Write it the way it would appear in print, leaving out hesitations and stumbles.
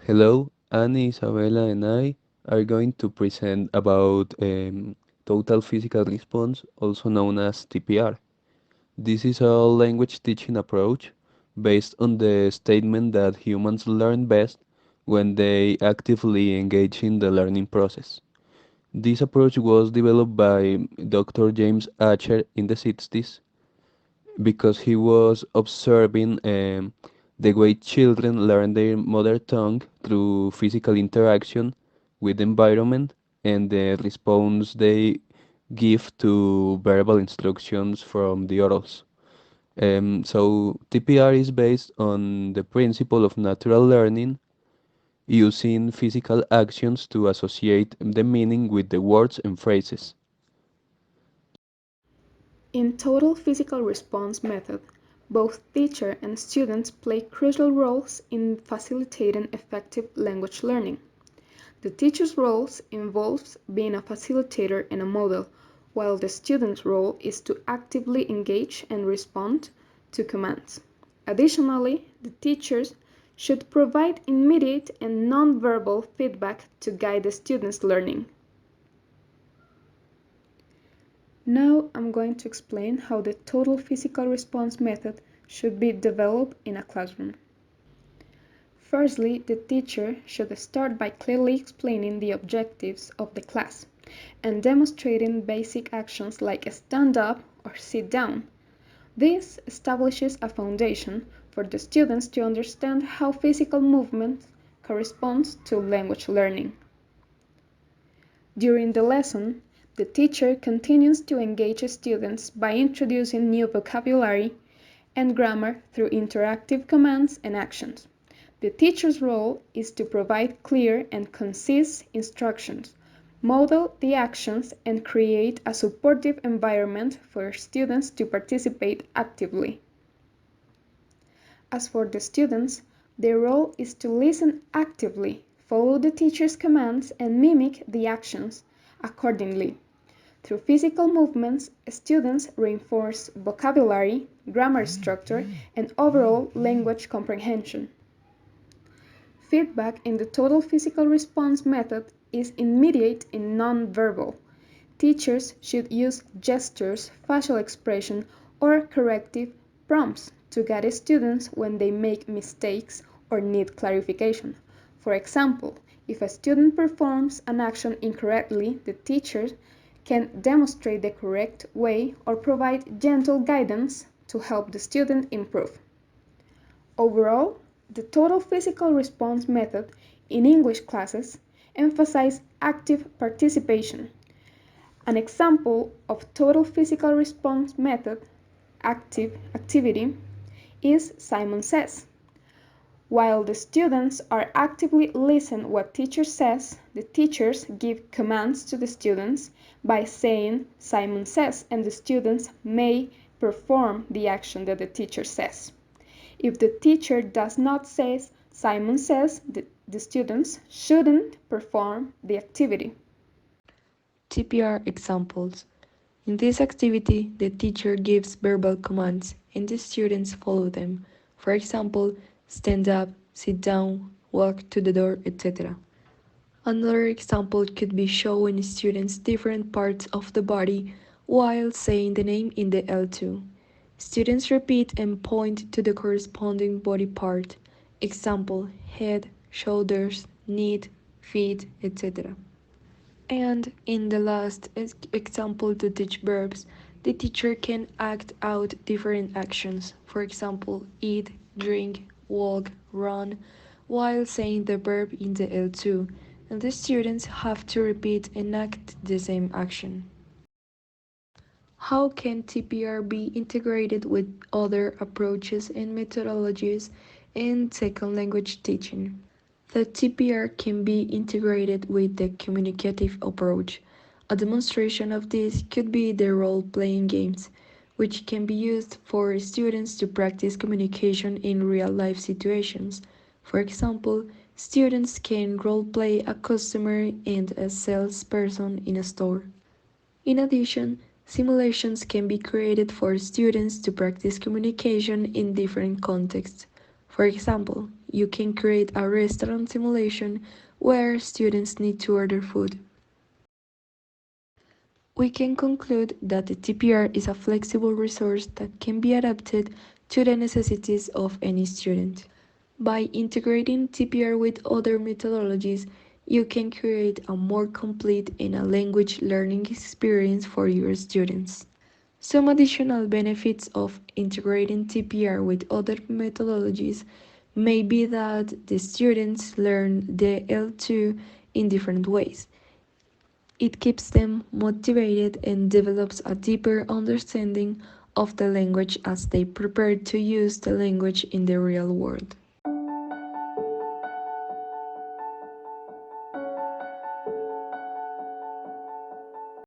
Hello, Anny, Isabella, and I are going to present about total physical response, also known as TPR. This is a language teaching approach based on the statement that humans learn best when they actively engage in the learning process. This approach was developed by Dr. James Archer in the 60s because he was observing the way children learn their mother tongue through physical interaction with the environment and the response they give to verbal instructions from the orals. So TPR is based on the principle of natural learning using physical actions to associate the meaning with the words and phrases. In total physical response method, both teacher and students play crucial roles in facilitating effective language learning. The teacher's role involves being a facilitator and a model, while the student's role is to actively engage and respond to commands. Additionally, the teachers should provide immediate and non-verbal feedback to guide the student's learning. Now I'm going to explain how the total physical response method should be developed in a classroom. Firstly, the teacher should start by clearly explaining the objectives of the class and demonstrating basic actions like stand up or sit down. This establishes a foundation for the students to understand how physical movement corresponds to language learning. During the lesson, the teacher continues to engage students by introducing new vocabulary and grammar through interactive commands and actions. The teacher's role is to provide clear and concise instructions, model the actions, and create a supportive environment for students to participate actively. As for the students, their role is to listen actively, follow the teacher's commands, and mimic the actions accordingly. Through physical movements, students reinforce vocabulary, grammar structure, and overall language comprehension. Feedback in the total physical response method is immediate and non-verbal. Teachers should use gestures, facial expression, or corrective prompts to guide students when they make mistakes or need clarification. For example, if a student performs an action incorrectly, the teacher can demonstrate the correct way or provide gentle guidance to help the student improve. Overall, the total physical response method in English classes emphasizes active participation. An example of total physical response method activity is Simon Says. While the students are actively listen what teacher says, the teachers give commands to the students by saying Simon says, and the students may perform the action that the teacher says. If the teacher does not say Simon says, the students shouldn't perform the activity. TPR examples. In this activity, the teacher gives verbal commands and the students follow them. For example, stand up, sit down, walk to the door, etc. Another example could be showing students different parts of the body while saying the name in the L2. Students repeat and point to the corresponding body part. Example, head, shoulders, knee, feet, etc. And in the last example to teach verbs, the teacher can act out different actions. For example, eat, drink, walk, run, while saying the verb in the L2, and the students have to repeat and act the same action. How can TPR be integrated with other approaches and methodologies in second language teaching? The TPR can be integrated with the communicative approach. A demonstration of this could be the role-playing games, which can be used for students to practice communication in real-life situations. For example, students can role-play a customer and a salesperson in a store. In addition, simulations can be created for students to practice communication in different contexts. For example, you can create a restaurant simulation where students need to order food. We can conclude that the TPR is a flexible resource that can be adapted to the necessities of any student. By integrating TPR with other methodologies, you can create a more complete and a language learning experience for your students. Some additional benefits of integrating TPR with other methodologies may be that the students learn the L2 in different ways. It keeps them motivated and develops a deeper understanding of the language as they prepare to use the language in the real world.